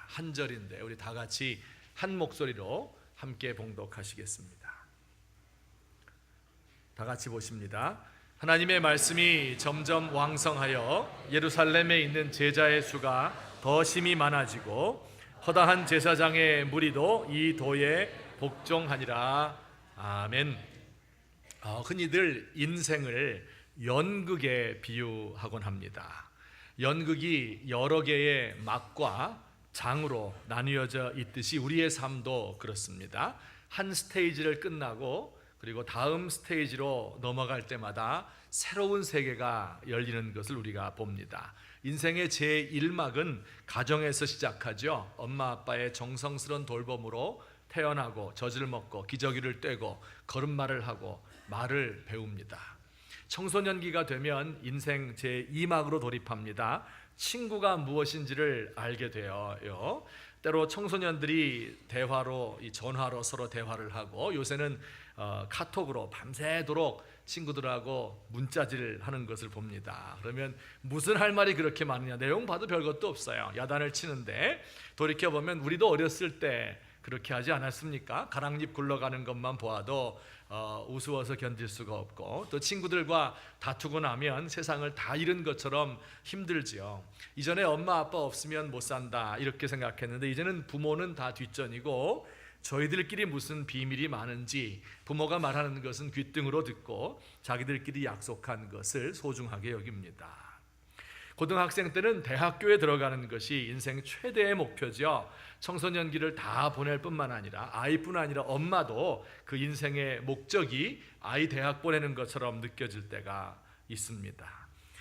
한 절인데 우리 다 같이 한 목소리로 함께 봉독하시겠습니다. 다 같이 보십니다. 하나님의 말씀이 점점 왕성하여 예루살렘에 있는 제자의 수가 더 심히 많아지고 허다한 제사장의 무리도 이 도에 복종하니라. 아멘. 흔히들 인생을 연극에 비유하곤 합니다. 연극이 여러 개의 막과 장으로 나뉘어져 있듯이 우리의 삶도 그렇습니다. 한 스테이지를 끝나고 그리고 다음 스테이지로 넘어갈 때마다 새로운 세계가 열리는 것을 우리가 봅니다. 인생의 제1막은 가정에서 시작하죠. 엄마 아빠의 정성스러운 돌봄으로 태어나고 젖을 먹고 기저귀를 떼고 걸음마를 하고 말을 배웁니다. 청소년기가 되면 인생 제2막으로 돌입합니다. 친구가 무엇인지를 알게 되어요. 때로 청소년들이 대화로, 전화로 서로 대화를 하고 요새는 카톡으로 밤새도록 친구들하고 문자질 하는 것을 봅니다. 그러면 무슨 할 말이 그렇게 많으냐, 내용 봐도 별것도 없어요. 야단을 치는데 돌이켜보면 우리도 어렸을 때 그렇게 하지 않았습니까? 가랑잎 굴러가는 것만 보아도 우스워서 견딜 수가 없고, 또 친구들과 다투고 나면 세상을 다 잃은 것처럼 힘들지요. 이전에 엄마 아빠 없으면 못 산다 이렇게 생각했는데 이제는 부모는 다 뒷전이고 저희들끼리 무슨 비밀이 많은지 부모가 말하는 것은 귓등으로 듣고 자기들끼리 약속한 것을 소중하게 여깁니다. 고등학생 때는 대학교에 들어가는 것이 인생 최대의 목표죠. 청소년기를 다 보낼 뿐만 아니라 아이뿐 아니라 엄마도 그 인생의 목적이 아이 대학 보내는 것처럼 느껴질 때가 있습니다.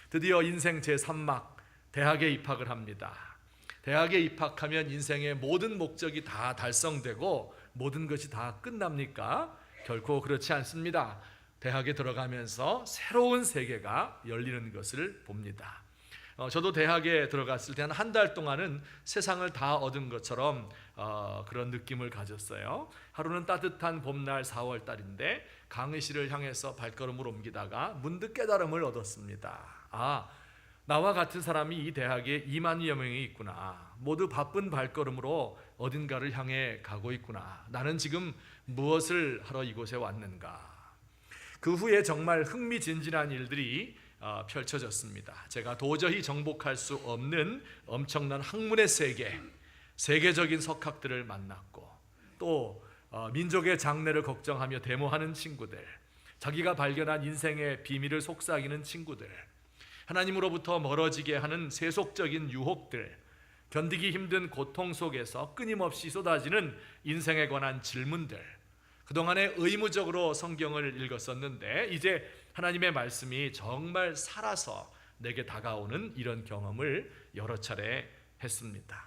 드디어 인생 제3막 대학에 입학을 합니다. 대학에 입학하면 인생의 모든 목적이 다 달성되고 모든 것이 다 끝납니까? 결코 그렇지 않습니다. 대학에 들어가면서 새로운 세계가 열리는 것을 봅니다. 저도 대학에 들어갔을 때 한 달 동안은 세상을 다 얻은 것처럼 그런 느낌을 가졌어요. 하루는 따뜻한 봄날 4월 달인데 강의실을 향해서 발걸음을 옮기다가 문득 깨달음을 얻었습니다. 나와 같은 사람이 이 대학에 2만여 명이 있구나. 모두 바쁜 발걸음으로 어딘가를 향해 가고 있구나. 나는 지금 무엇을 하러 이곳에 왔는가. 그 후에 정말 흥미진진한 일들이 펼쳐졌습니다. 제가 도저히 정복할 수 없는 엄청난 학문의 세계, 세계적인 석학들을 만났고, 또 민족의 장래를 걱정하며 데모하는 친구들, 자기가 발견한 인생의 비밀을 속삭이는 친구들, 하나님으로부터 멀어지게 하는 세속적인 유혹들, 견디기 힘든 고통 속에서 끊임없이 쏟아지는 인생에 관한 질문들. 그동안에 의무적으로 성경을 읽었었는데 이제 하나님의 말씀이 정말 살아서 내게 다가오는 이런 경험을 여러 차례 했습니다.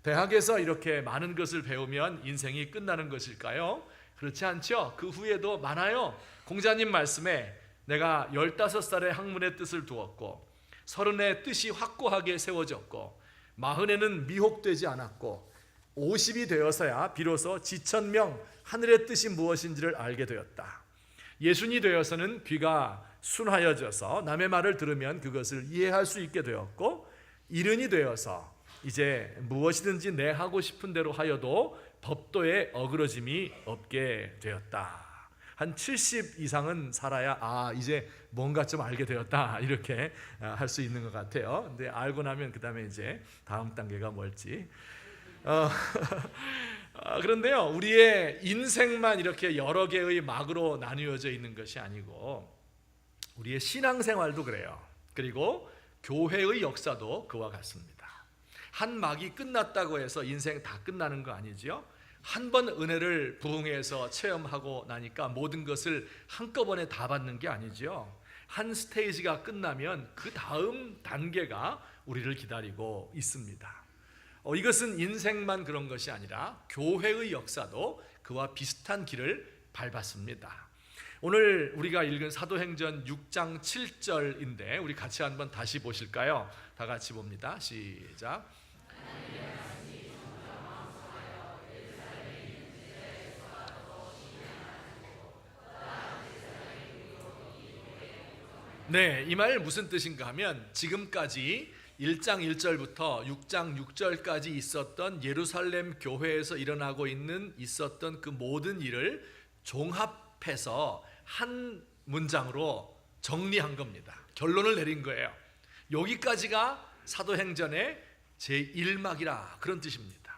대학에서 이렇게 많은 것을 배우면 인생이 끝나는 것일까요? 그렇지 않죠. 그 후에도 많아요. 공자님 말씀에 내가 15살에 학문의 뜻을 두었고 30에 뜻이 확고하게 세워졌고 40에는 미혹되지 않았고 50이 되어서야 비로소 지천명 하늘의 뜻이 무엇인지를 알게 되었다. 60이 되어서는 귀가 순하여져서 남의 말을 들으면 그것을 이해할 수 있게 되었고 70이 되어서 이제 무엇이든지 내 하고 싶은 대로 하여도 법도에 어그러짐이 없게 되었다. 한 70 이상은 살아야 이제 뭔가 좀 알게 되었다 이렇게 할 수 있는 것 같아요. 근데 알고 나면 그 다음에 이제 다음 단계가 뭘지 그런데요, 우리의 인생만 이렇게 여러 개의 막으로 나뉘어져 있는 것이 아니고 우리의 신앙생활도 그래요. 그리고 교회의 역사도 그와 같습니다. 한 막이 끝났다고 해서 인생 다 끝나는 거 아니죠? 한 번 은혜를 부흥해서 체험하고 나니까 모든 것을 한꺼번에 다 받는 게 아니죠. 한 스테이지가 끝나면 그 다음 단계가 우리를 기다리고 있습니다. 이것은 인생만 그런 것이 아니라 교회의 역사도 그와 비슷한 길을 밟았습니다. 오늘 우리가 읽은 사도행전 6장 7절인데 우리 같이 한번 다시 보실까요? 다 같이 봅니다. 시작. 네, 이 말 무슨 뜻인가 하면 지금까지 1장 1절부터 6장 6절까지 있었던 예루살렘 교회에서 일어나고 있었던 그 모든 일을 종합해서 한 문장으로 정리한 겁니다. 결론을 내린 거예요. 여기까지가 사도행전의 제1막이라 그런 뜻입니다.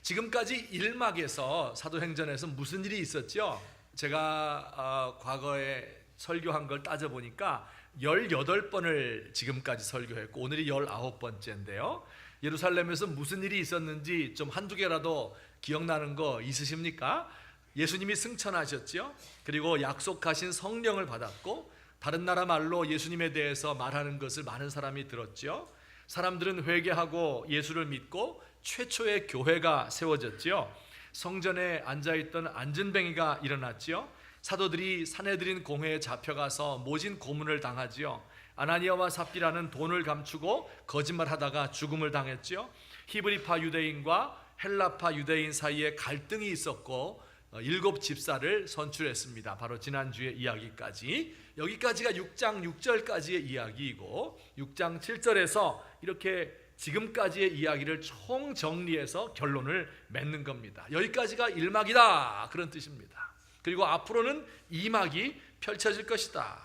지금까지 1막에서 사도행전에서 무슨 일이 있었죠? 제가 과거에 설교한 걸 따져보니까 18번을 지금까지 설교했고 오늘이 19번째인데요. 예루살렘에서 무슨 일이 있었는지 좀 한두 개라도 기억나는 거 있으십니까? 예수님이 승천하셨죠. 그리고 약속하신 성령을 받았고 다른 나라 말로 예수님에 대해서 말하는 것을 많은 사람이 들었죠. 사람들은 회개하고 예수를 믿고 최초의 교회가 세워졌죠. 성전에 앉아있던 안전뱅이가 일어났죠. 사도들이 사내들인 공회에 잡혀가서 모진 고문을 당하지요. 아나니아와 삽비라는 돈을 감추고 거짓말하다가 죽음을 당했죠. 히브리파 유대인과 헬라파 유대인 사이에 갈등이 있었고 7 집사를 선출했습니다. 바로 지난주의 이야기까지. 여기까지가 6장 6절까지의 이야기이고 6장 7절에서 이렇게 지금까지의 이야기를 총정리해서 결론을 맺는 겁니다. 여기까지가 1막이다 그런 뜻입니다. 그리고 앞으로는 2막이 펼쳐질 것이다.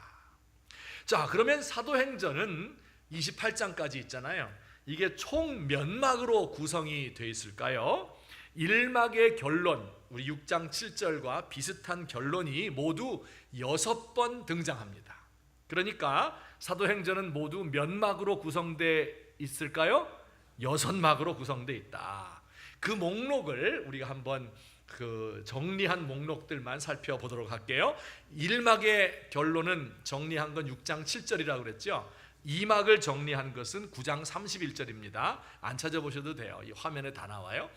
자, 그러면 사도행전은 28장까지 있잖아요. 이게 총 몇 막으로 구성이 되어 있을까요? 1막의 결론, 우리 6장 7절과 비슷한 결론이 모두 6번 등장합니다. 그러니까 사도행전은 모두 몇 막으로 구성되어 있을까요? 6막으로 구성되어 있다. 그 목록을 우리가 한번 정리한 목록들만 살펴보도록 할게요. 1막의 결론은 정리한 건 6장 7절이라고 그랬죠. 2막을 정리한 것은 9장 31절입니다. 안 찾아보셔도 돼요. 이 화면에 다 나와요.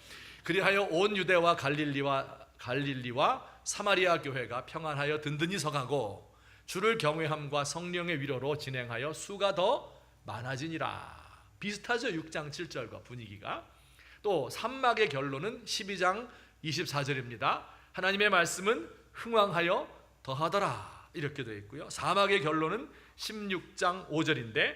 그리하여 온 유대와 갈릴리와 사마리아 교회가 평안하여 든든히 서가고 주를 경외함과 성령의 위로로 진행하여 수가 더 많아지니라. 비슷하죠? 6장 7절과 분위기가. 또 3막의 결론은 12장 24절입니다. 하나님의 말씀은 흥왕하여 더하더라 이렇게 되어 있고요. 4막의 결론은 16장 5절인데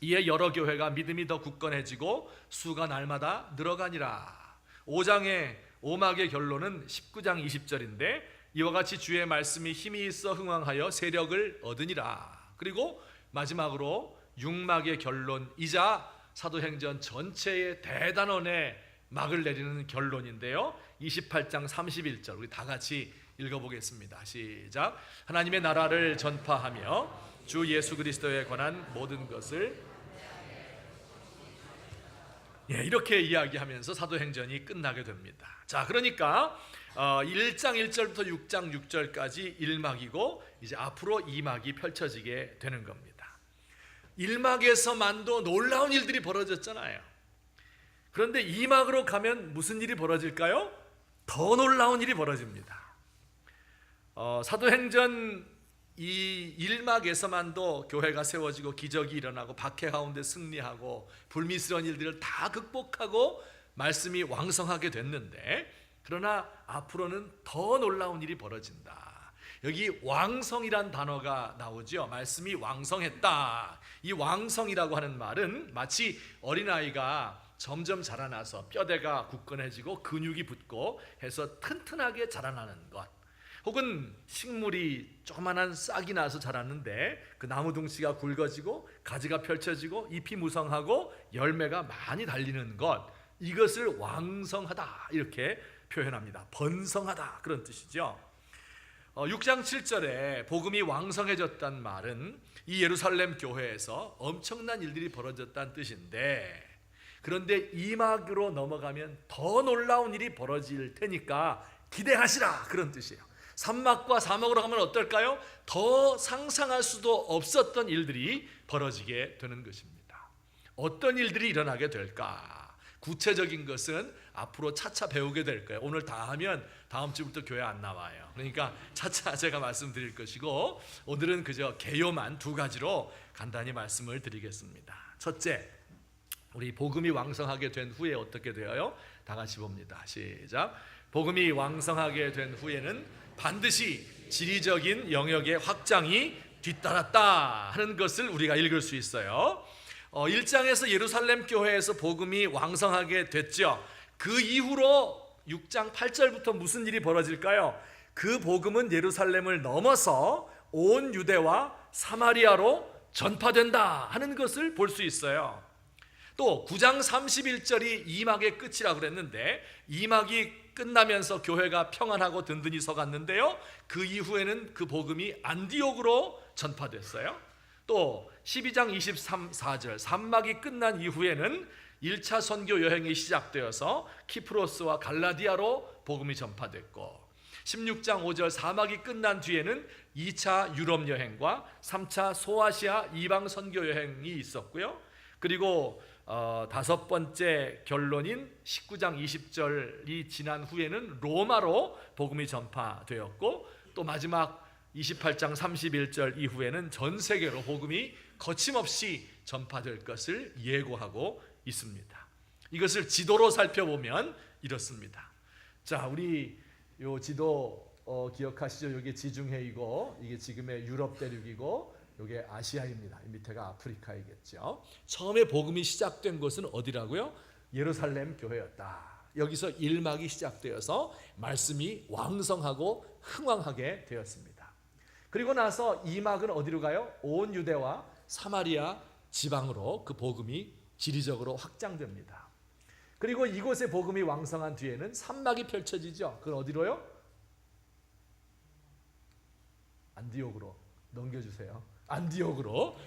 이에 여러 교회가 믿음이 더 굳건해지고 수가 날마다 늘어가니라. 5막의 결론은 19장 20절인데 이와 같이 주의 말씀이 힘이 있어 흥왕하여 세력을 얻으니라. 그리고 마지막으로 6막의 결론이자 사도행전 전체의 대단원의 막을 내리는 결론인데요. 28장 31절 우리 다 같이 읽어보겠습니다. 시작. 하나님의 나라를 전파하며 주 예수 그리스도에 관한 모든 것을 이렇게 이야기하면서 사도행전이 끝나게 됩니다. 자, 그러니까 1장 1절부터 6장 6절까지 1막이고 이제 앞으로 2막이 펼쳐지게 되는 겁니다. 1막에서만도 놀라운 일들이 벌어졌잖아요. 그런데 2막으로 가면 무슨 일이 벌어질까요? 더 놀라운 일이 벌어집니다. 사도행전 이 1막에서만도 교회가 세워지고 기적이 일어나고 박해 가운데 승리하고 불미스러운 일들을 다 극복하고 말씀이 왕성하게 됐는데 그러나 앞으로는 더 놀라운 일이 벌어진다. 여기 왕성이란 단어가 나오죠. 말씀이 왕성했다. 이 왕성이라고 하는 말은 마치 어린아이가 점점 자라나서 뼈대가 굳건해지고 근육이 붙고 해서 튼튼하게 자라나는 것, 혹은 식물이 조그만한 싹이 나서 자랐는데 그 나무 둥치가 굵어지고 가지가 펼쳐지고 잎이 무성하고 열매가 많이 달리는 것, 이것을 왕성하다 이렇게 표현합니다. 번성하다 그런 뜻이죠. 6장 7절에 복음이 왕성해졌단 말은 이 예루살렘 교회에서 엄청난 일들이 벌어졌다는 뜻인데, 그런데 2막으로 넘어가면 더 놀라운 일이 벌어질 테니까 기대하시라 그런 뜻이에요. 3막과 4막으로 가면 어떨까요? 더 상상할 수도 없었던 일들이 벌어지게 되는 것입니다. 어떤 일들이 일어나게 될까? 구체적인 것은 앞으로 차차 배우게 될 거예요. 오늘 다 하면 다음 주부터 교회 안 나와요. 그러니까 차차 제가 말씀드릴 것이고 오늘은 그저 개요만 2가지로 간단히 말씀을 드리겠습니다. 첫째, 우리 복음이 왕성하게 된 후에 어떻게 되어요? 다 같이 봅니다. 시작. 복음이 왕성하게 된 후에는 반드시 지리적인 영역의 확장이 뒤따랐다 하는 것을 우리가 읽을 수 있어요. 1장에서 예루살렘 교회에서 복음이 왕성하게 됐죠. 그 이후로 6장 8절부터 무슨 일이 벌어질까요? 그 복음은 예루살렘을 넘어서 온 유대와 사마리아로 전파된다 하는 것을 볼 수 있어요. 또 9장 31절이 이막의 끝이라고 그랬는데, 이막이 끝나면서 교회가 평안하고 든든히 서갔는데요, 그 이후에는 그 복음이 안디옥으로 전파됐어요. 또 12장 23-4절 산막이 끝난 이후에는 1차 선교 여행이 시작되어서 키프로스와 갈라디아로 복음이 전파됐고, 16장 5절 사막이 끝난 뒤에는 2차 유럽 여행과 3차 소아시아 이방 선교 여행이 있었고요. 그리고 다섯 번째 결론인 19장 20절이 지난 후에는 로마로 복음이 전파되었고, 또 마지막 28장 31절 이후에는 전 세계로 복음이 거침없이 전파될 것을 예고하고 있습니다. 이것을 지도로 살펴보면 이렇습니다. 자, 우리 요 지도 기억하시죠? 이게 지중해이고 이게 지금의 유럽 대륙이고 이게 아시아입니다. 이 밑에가 아프리카이겠죠. 처음에 복음이 시작된 곳은 어디라고요? 예루살렘 교회였다. 여기서 일막이 시작되어서 말씀이 왕성하고 흥왕하게 되었습니다. 그리고 나서 이막은 어디로 가요? 온 유대와 사마리아 지방으로 그 복음이 지리적으로 확장됩니다. 그리고 이곳에 복음이 왕성한 뒤에는 산막이 펼쳐지죠. 그건 어디로요? 안디옥으로 넘겨주세요. 안디옥으로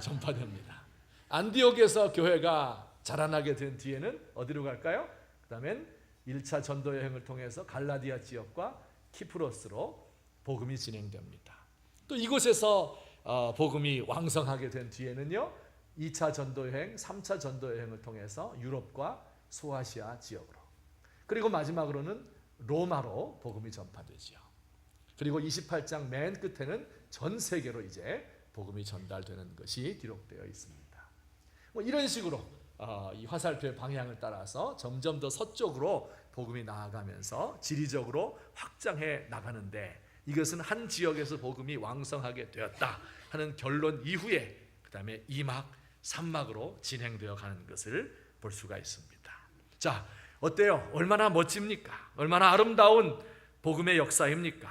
전파됩니다. 안디옥에서 교회가 자라나게 된 뒤에는 어디로 갈까요? 그 다음엔 1차 전도 여행을 통해서 갈라디아 지역과 키프로스로 복음이 진행됩니다. 또 이곳에서 복음이 왕성하게 된 뒤에는요, 2차 전도 여행, 3차 전도 여행을 통해서 유럽과 소아시아 지역으로, 그리고 마지막으로는 로마로 복음이 전파되죠. 그리고 28장 맨 끝에는 전 세계로 이제 복음이 전달되는 것이 기록되어 있습니다. 이런 식으로 이 화살표의 방향을 따라서 점점 더 서쪽으로 복음이 나아가면서 지리적으로 확장해 나가는데, 이것은 한 지역에서 복음이 왕성하게 되었다 하는 결론 이후에 그 다음에 2막, 3막으로 진행되어 가는 것을 볼 수가 있습니다. 자, 어때요? 얼마나 멋집니까? 얼마나 아름다운 복음의 역사입니까?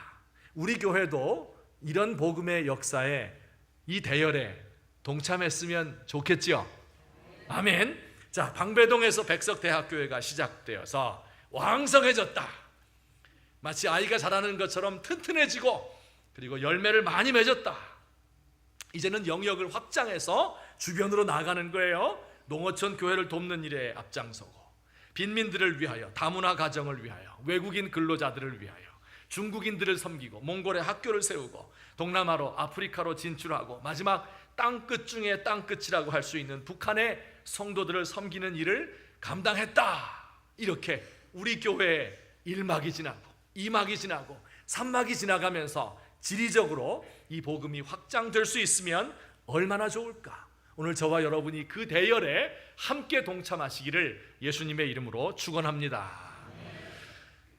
우리 교회도 이런 복음의 역사에, 이 대열에 동참했으면 좋겠지요? 아멘. 자, 방배동에서 백석대학교회가 시작되어서 왕성해졌다. 마치 아이가 자라는 것처럼 튼튼해지고, 그리고 열매를 많이 맺었다. 이제는 영역을 확장해서 주변으로 나가는 거예요. 농어촌 교회를 돕는 일에 앞장서고, 빈민들을 위하여, 다문화 가정을 위하여, 외국인 근로자들을 위하여, 중국인들을 섬기고, 몽골의 학교를 세우고, 동남아로, 아프리카로 진출하고, 마지막 땅끝 중에 땅끝이라고 할 수 있는 북한의 성도들을 섬기는 일을 감당했다. 이렇게 우리 교회의 1막이 지나고 2막이 지나고 3막이 지나가면서 지리적으로 이 복음이 확장될 수 있으면 얼마나 좋을까. 오늘 저와 여러분이 그 대열에 함께 동참하시기를 예수님의 이름으로 축원합니다.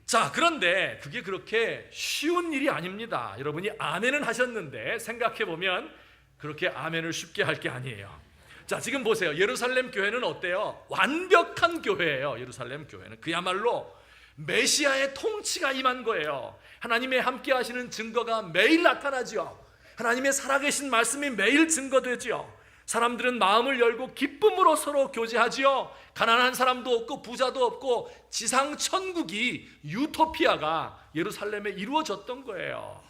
자, 그런데 그게 그렇게 쉬운 일이 아닙니다. 여러분이 아멘은 하셨는데 생각해보면 그렇게 아멘을 쉽게 할 게 아니에요. 자, 지금 보세요. 예루살렘 교회는 어때요? 완벽한 교회예요. 예루살렘 교회는 그야말로 메시아의 통치가 임한 거예요. 하나님의 함께 하시는 증거가 매일 나타나죠. 하나님의 살아계신 말씀이 매일 증거되죠. 사람들은 마음을 열고 기쁨으로 서로 교제하지요. 가난한 사람도 없고 부자도 없고 지상 천국이, 유토피아가 예루살렘에 이루어졌던 거예요.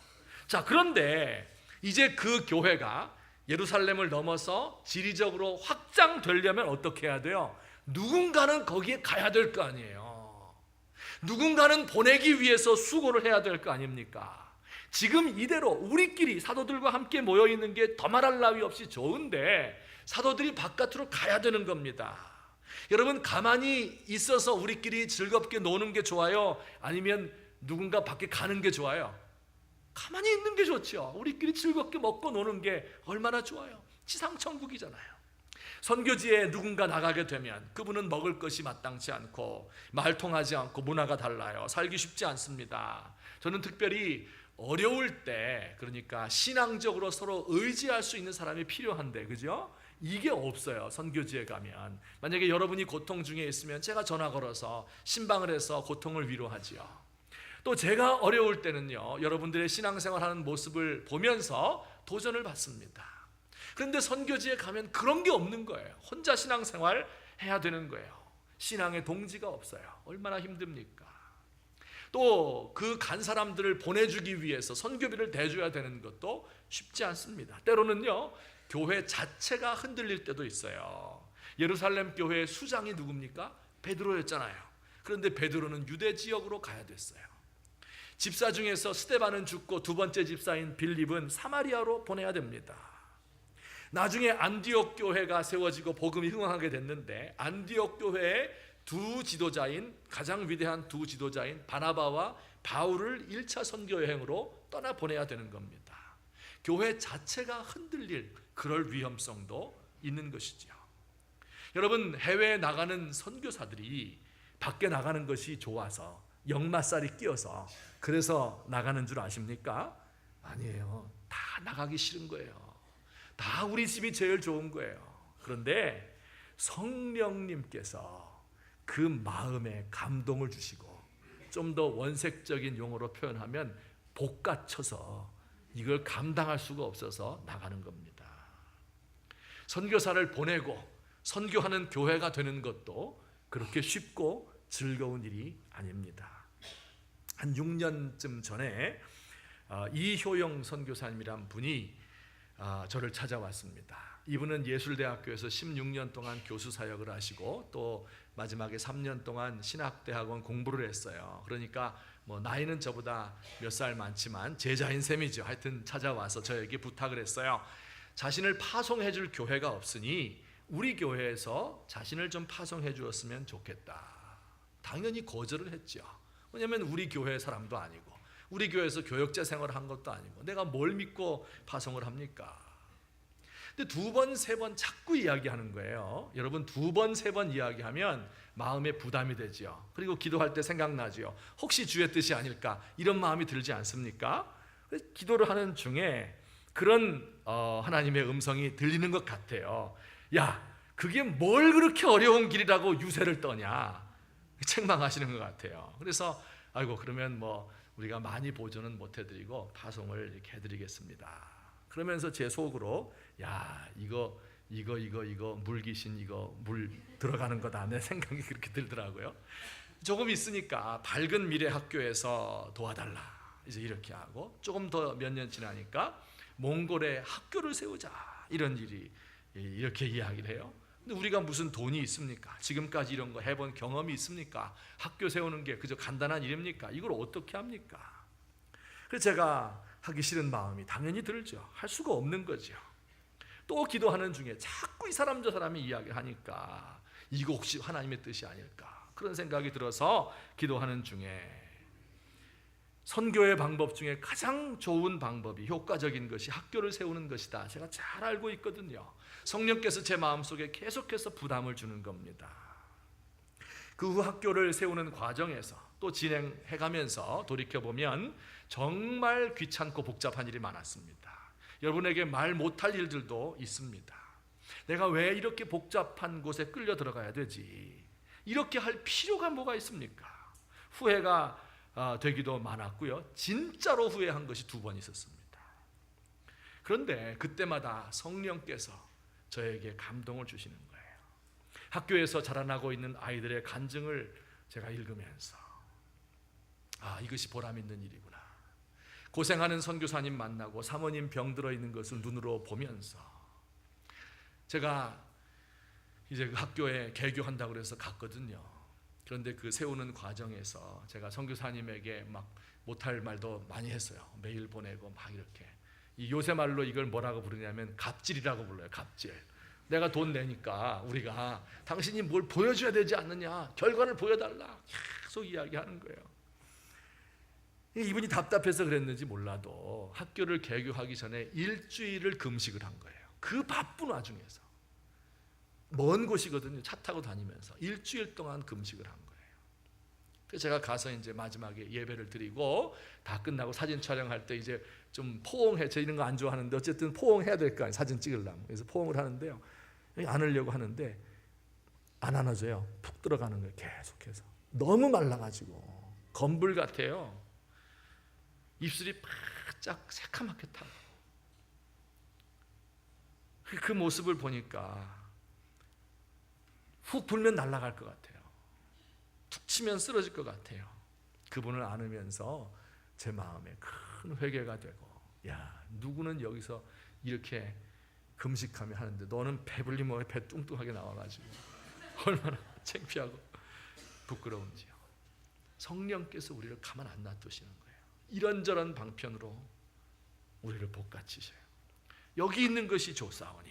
자, 그런데 이제 그 교회가 예루살렘을 넘어서 지리적으로 확장되려면 어떻게 해야 돼요? 누군가는 거기에 가야 될 거 아니에요. 누군가는 보내기 위해서 수고를 해야 될 거 아닙니까? 지금 이대로 우리끼리 사도들과 함께 모여있는 게 더 말할 나위 없이 좋은데 사도들이 바깥으로 가야 되는 겁니다. 여러분, 가만히 있어서 우리끼리 즐겁게 노는 게 좋아요? 아니면 누군가 밖에 가는 게 좋아요? 가만히 있는 게 좋죠. 우리끼리 즐겁게 먹고 노는 게 얼마나 좋아요. 지상천국이잖아요. 선교지에 누군가 나가게 되면 그분은 먹을 것이 마땅치 않고 말통하지 않고 문화가 달라요. 살기 쉽지 않습니다. 저는 특별히 어려울 때, 그러니까 신앙적으로 서로 의지할 수 있는 사람이 필요한데, 그죠? 이게 없어요. 선교지에 가면 만약에 여러분이 고통 중에 있으면 제가 전화 걸어서 신방을 해서 고통을 위로하지요. 또 제가 어려울 때는요, 여러분들의 신앙생활하는 모습을 보면서 도전을 받습니다. 그런데 선교지에 가면 그런 게 없는 거예요. 혼자 신앙생활 해야 되는 거예요. 신앙의 동지가 없어요. 얼마나 힘듭니까? 또 그 간 사람들을 보내주기 위해서 선교비를 대줘야 되는 것도 쉽지 않습니다. 때로는요, 교회 자체가 흔들릴 때도 있어요. 예루살렘 교회의 수장이 누굽니까? 베드로였잖아요. 그런데 베드로는 유대 지역으로 가야 됐어요. 집사 중에서 스데반은 죽고 두 번째 집사인 빌립은 사마리아로 보내야 됩니다. 나중에 안디옥 교회가 세워지고 복음이 흥황하게 됐는데 안디옥 교회의 두 지도자인, 가장 위대한 두 지도자인 바나바와 바울을 1차 선교 여행으로 떠나 보내야 되는 겁니다. 교회 자체가 흔들릴 그럴 위험성도 있는 것이죠. 여러분, 해외에 나가는 선교사들이 밖에 나가는 것이 좋아서 역마살이 끼어서 그래서 나가는 줄 아십니까? 아니에요. 다 나가기 싫은 거예요. 다 우리 집이 제일 좋은 거예요. 그런데 성령님께서 그 마음에 감동을 주시고, 좀 더 원색적인 용어로 표현하면 복받쳐서 이걸 감당할 수가 없어서 나가는 겁니다. 선교사를 보내고 선교하는 교회가 되는 것도 그렇게 쉽고 즐거운 일이 아닙니다. 한 6년쯤 전에 이효영 선교사님이란 분이 저를 찾아왔습니다. 이분은 예술대학교에서 16년 동안 교수 사역을 하시고 또 마지막에 3년 동안 신학대학원 공부를 했어요. 그러니까 뭐 나이는 저보다 몇 살 많지만 제자인 셈이죠. 하여튼 찾아와서 저에게 부탁을 했어요. 자신을 파송해 줄 교회가 없으니 우리 교회에서 자신을 좀 파송해 주었으면 좋겠다. 당연히 거절을 했죠. 왜냐하면 우리 교회 사람도 아니고 우리 교회에서 교역자 생활을 한 것도 아니고 내가 뭘 믿고 파송을 합니까? 근데 두 번, 세 번 자꾸 이야기하는 거예요. 여러분, 두 번, 세 번 이야기하면 마음에 부담이 되죠. 그리고 기도할 때 생각나죠. 혹시 주의 뜻이 아닐까 이런 마음이 들지 않습니까? 기도를 하는 중에 그런 하나님의 음성이 들리는 것 같아요. 야, 그게 뭘 그렇게 어려운 길이라고 유세를 떠냐, 책망하시는 것 같아요. 그래서 아이고, 그러면 뭐 우리가 많이 보조는 못 해드리고 파송을 이렇게 해드리겠습니다. 그러면서 제 속으로 야, 이거 물귀신 이거 물 들어가는 거다, 내 생각이 그렇게 들더라고요. 조금 있으니까 밝은 미래 학교에서 도와달라 이제 이렇게 하고, 조금 더 몇 년 지나니까 몽골에 학교를 세우자 이런 일이 이렇게 이야기를 해요. 근데 우리가 무슨 돈이 있습니까? 지금까지 이런 거 해본 경험이 있습니까? 학교 세우는 게 그저 간단한 일입니까? 이걸 어떻게 합니까? 그래서 제가 하기 싫은 마음이 당연히 들죠. 할 수가 없는 거죠. 또 기도하는 중에 자꾸 이 사람 저 사람이 이야기하니까 이거 혹시 하나님의 뜻이 아닐까 그런 생각이 들어서 기도하는 중에 선교의 방법 중에 가장 좋은 방법이, 효과적인 것이 학교를 세우는 것이다, 제가 잘 알고 있거든요. 성령께서 제 마음속에 계속해서 부담을 주는 겁니다. 그 후 학교를 세우는 과정에서 또 진행해가면서 돌이켜보면 정말 귀찮고 복잡한 일이 많았습니다. 여러분에게 말 못할 일들도 있습니다. 내가 왜 이렇게 복잡한 곳에 끌려 들어가야 되지? 이렇게 할 필요가 뭐가 있습니까? 후회가 되기도 많았고요. 진짜로 후회한 것이 2번 있었습니다. 그런데 그때마다 성령께서 저에게 감동을 주시는 거예요. 학교에서 자라나고 있는 아이들의 간증을 제가 읽으면서 이것이 보람 있는 일이구나. 고생하는 선교사님 만나고 사모님 병 들어 있는 것을 눈으로 보면서 제가 이제 그 학교에 개교한다고 그래서 갔거든요. 그런데 그 세우는 과정에서 제가 선교사님에게 막 못할 말도 많이 했어요. 메일 보내고 막 이렇게. 이 요새 말로 이걸 뭐라고 부르냐면 갑질이라고 불러요. 갑질. 내가 돈 내니까 우리가 당신이 뭘 보여줘야 되지 않느냐, 결과를 보여달라 계속 이야기하는 거예요. 이분이 답답해서 그랬는지 몰라도 학교를 개교하기 전에 일주일을 금식을 한 거예요. 그 바쁜 와중에서. 먼 곳이거든요. 차 타고 다니면서 일주일 동안 금식을 한 거예요. 그래서 제가 가서 이제 마지막에 예배를 드리고 다 끝나고 사진 촬영할 때 이제 좀 포옹해, 저 이런 거 안 좋아하는데 어쨌든 포옹해야 될 거 아니에요. 사진 찍으려면. 그래서 포옹을 하는데요. 안으려고 하는데 안 안아져요. 푹 들어가는 거예요. 계속해서. 너무 말라가지고 건불 같아요. 입술이 바짝 새카맣게 타고. 그 모습을 보니까 훅 불면 날아갈 것 같아요. 툭 치면 쓰러질 것 같아요. 그분을 안으면서 제 마음에 큰 회개가 되고, 야, 누구는 여기서 이렇게 금식하며 하는데 너는 배불리 먹에 배 뚱뚱하게 나와가지고 얼마나 창피하고 부끄러운지요. 성령께서 우리를 가만 안 놔두시는 거예요. 이런저런 방편으로 우리를 볶아치셔요. 여기 있는 것이 좋사오니.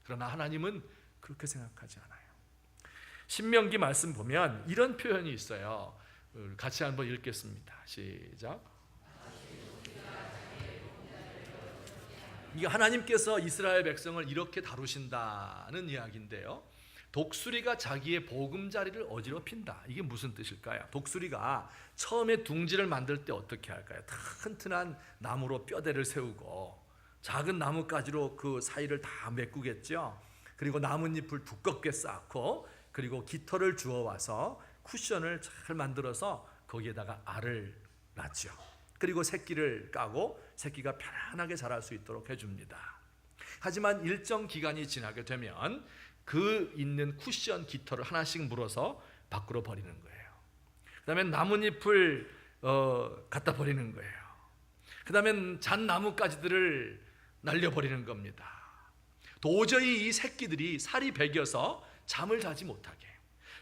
그러나 하나님은 그렇게 생각하지 않아요. 신명기 말씀 보면 이런 표현이 있어요. 같이 한번 읽겠습니다. 시작. 이게 하나님께서 이스라엘 백성을 이렇게 다루신다는 이야기인데요. 독수리가 자기의 보금자리를 어지럽힌다. 이게 무슨 뜻일까요? 독수리가 처음에 둥지를 만들 때 어떻게 할까요? 튼튼한 나무로 뼈대를 세우고 작은 나뭇가지로 그 사이를 다 메꾸겠죠. 그리고 나뭇잎을 두껍게 쌓고 그리고 깃털을 주워와서 쿠션을 잘 만들어서 거기에다가 알을 낳죠. 그리고 새끼를 까고 새끼가 편안하게 자랄 수 있도록 해줍니다. 하지만 일정 기간이 지나게 되면 그 있는 쿠션 깃털을 하나씩 물어서 밖으로 버리는 거예요. 그 다음에 나뭇잎을 갖다 버리는 거예요. 그 다음에 잔 나뭇가지들을 날려버리는 겁니다. 도저히 이 새끼들이 살이 배겨서 잠을 자지 못하게,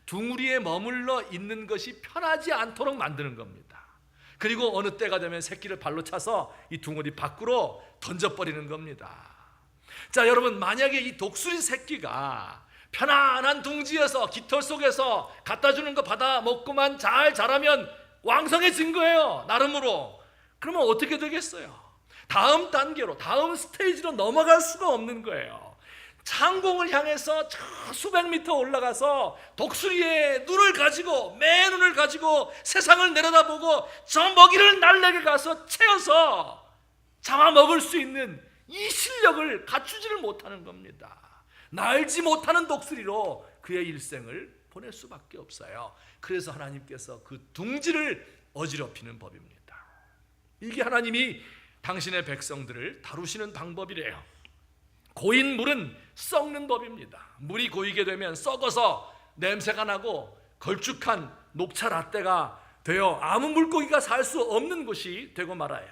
둥우리에 머물러 있는 것이 편하지 않도록 만드는 겁니다. 그리고 어느 때가 되면 새끼를 발로 차서 이 둥우리 밖으로 던져버리는 겁니다. 자, 여러분, 만약에 이 독수리 새끼가 편안한 둥지에서 깃털 속에서 갖다 주는 거 받아 먹고만 잘 자라면 왕성해진 거예요, 나름으로. 그러면 어떻게 되겠어요? 다음 단계로, 다음 스테이지로 넘어갈 수가 없는 거예요. 창공을 향해서 저 수백 미터 올라가서 독수리의 눈을 가지고, 매 눈을 가지고 세상을 내려다보고 저 먹이를 날래게 가서 채워서 잡아먹을 수 있는 이 실력을 갖추지를 못하는 겁니다. 날지 못하는 독수리로 그의 일생을 보낼 수밖에 없어요. 그래서 하나님께서 그 둥지를 어지럽히는 법입니다. 이게 하나님이 당신의 백성들을 다루시는 방법이래요. 고인 물은 썩는 법입니다. 물이 고이게 되면 썩어서 냄새가 나고 걸쭉한 녹차 라떼가 되어 아무 물고기가 살 수 없는 곳이 되고 말아요.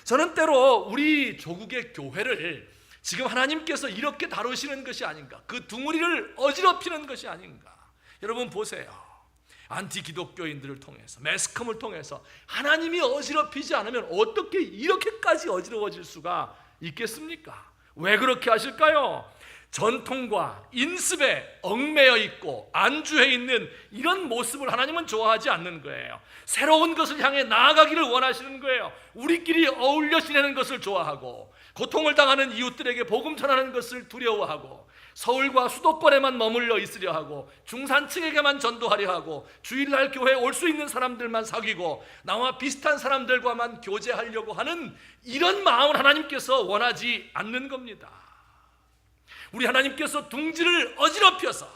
저는 때로 우리 조국의 교회를 지금 하나님께서 이렇게 다루시는 것이 아닌가, 그 둥우리를 어지럽히는 것이 아닌가. 여러분 보세요. 안티 기독교인들을 통해서, 매스컴을 통해서 하나님이 어지럽히지 않으면 어떻게 이렇게까지 어지러워질 수가 있겠습니까? 왜 그렇게 하실까요? 전통과 인습에 얽매여 있고 안주해 있는 이런 모습을 하나님은 좋아하지 않는 거예요. 새로운 것을 향해 나아가기를 원하시는 거예요. 우리끼리 어울려 지내는 것을 좋아하고, 고통을 당하는 이웃들에게 복음 전하는 것을 두려워하고, 서울과 수도권에만 머물러 있으려 하고, 중산층에게만 전도하려 하고, 주일날 교회에 올 수 있는 사람들만 사귀고 나와 비슷한 사람들과만 교제하려고 하는 이런 마음을 하나님께서 원하지 않는 겁니다. 우리 하나님께서 둥지를 어지럽혀서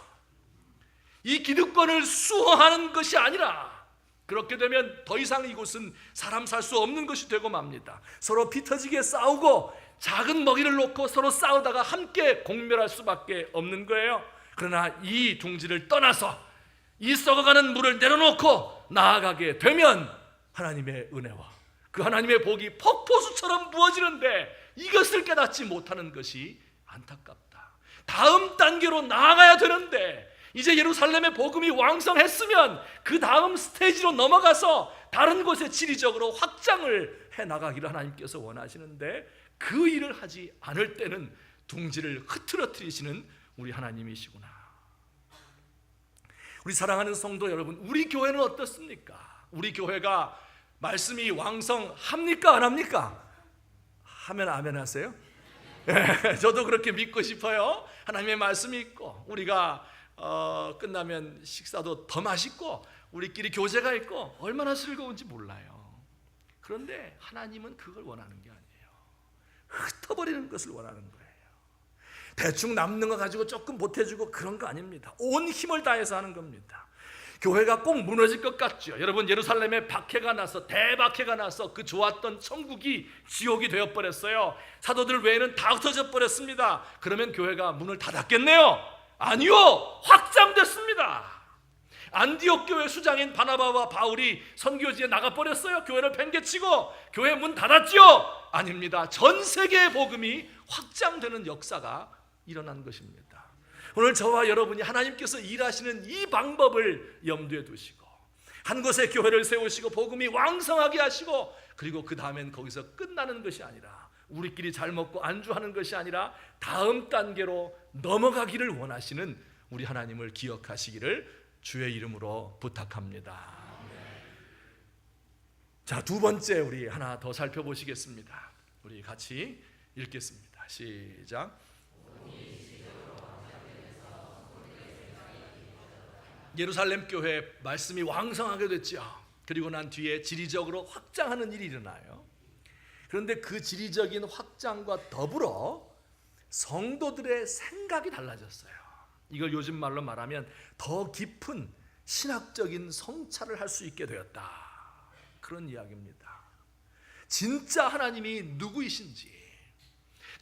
이 기득권을 수호하는 것이 아니라, 그렇게 되면 더 이상 이곳은 사람 살 수 없는 것이 되고 맙니다. 서로 피 터지게 싸우고 작은 먹이를 놓고 서로 싸우다가 함께 공멸할 수밖에 없는 거예요. 그러나 이 둥지를 떠나서 이 썩어가는 물을 내려놓고 나아가게 되면 하나님의 은혜와 그 하나님의 복이 폭포수처럼 부어지는데, 이것을 깨닫지 못하는 것이 안타깝다. 다음 단계로 나아가야 되는데, 이제 예루살렘의 복음이 왕성했으면 그 다음 스테이지로 넘어가서 다른 곳에 지리적으로 확장을 해나가기를 하나님께서 원하시는데, 그 일을 하지 않을 때는 둥지를 흐트러뜨리시는 우리 하나님이시구나. 우리 사랑하는 성도 여러분, 우리 교회는 어떻습니까? 우리 교회가 말씀이 왕성합니까? 안 합니까? 하면 아멘 하세요? 저도 그렇게 믿고 싶어요. 하나님의 말씀이 있고, 우리가 끝나면 식사도 더 맛있고, 우리끼리 교제가 있고, 얼마나 즐거운지 몰라요. 그런데 하나님은 그걸 원하는 게 아니에요. 흩어버리는 것을 원하는 거예요. 대충 남는 거 가지고 조금 보태주고 그런 거 아닙니다. 온 힘을 다해서 하는 겁니다. 교회가 꼭 무너질 것 같죠. 여러분, 예루살렘에 박해가 나서, 대박해가 나서 그 좋았던 천국이 지옥이 되어버렸어요. 사도들 외에는 다 흩어져 버렸습니다. 그러면 교회가 문을 닫았겠네요? 아니요, 확장됐습니다. 안디옥 교회 수장인 바나바와 바울이 선교지에 나가버렸어요. 교회를 팽개치고 교회 문 닫았지요? 아닙니다. 전 세계의 복음이 확장되는 역사가 일어난 것입니다. 오늘 저와 여러분이 하나님께서 일하시는 이 방법을 염두에 두시고 한 곳에 교회를 세우시고 복음이 왕성하게 하시고, 그리고 그 다음엔 거기서 끝나는 것이 아니라, 우리끼리 잘 먹고 안주하는 것이 아니라 다음 단계로 넘어가기를 원하시는 우리 하나님을 기억하시기를 주의 이름으로 부탁합니다. 자, 두 번째 우리 하나 더 살펴보시겠습니다. 우리 같이 읽겠습니다. 시작. 예루살렘 교회 말씀이 왕성하게 됐죠. 그리고 난 뒤에 지리적으로 확장하는 일이 일어나요. 그런데 그 지리적인 확장과 더불어 성도들의 생각이 달라졌어요. 이걸 요즘 말로 말하면 더 깊은 신학적인 성찰을 할 수 있게 되었다, 그런 이야기입니다. 진짜 하나님이 누구이신지,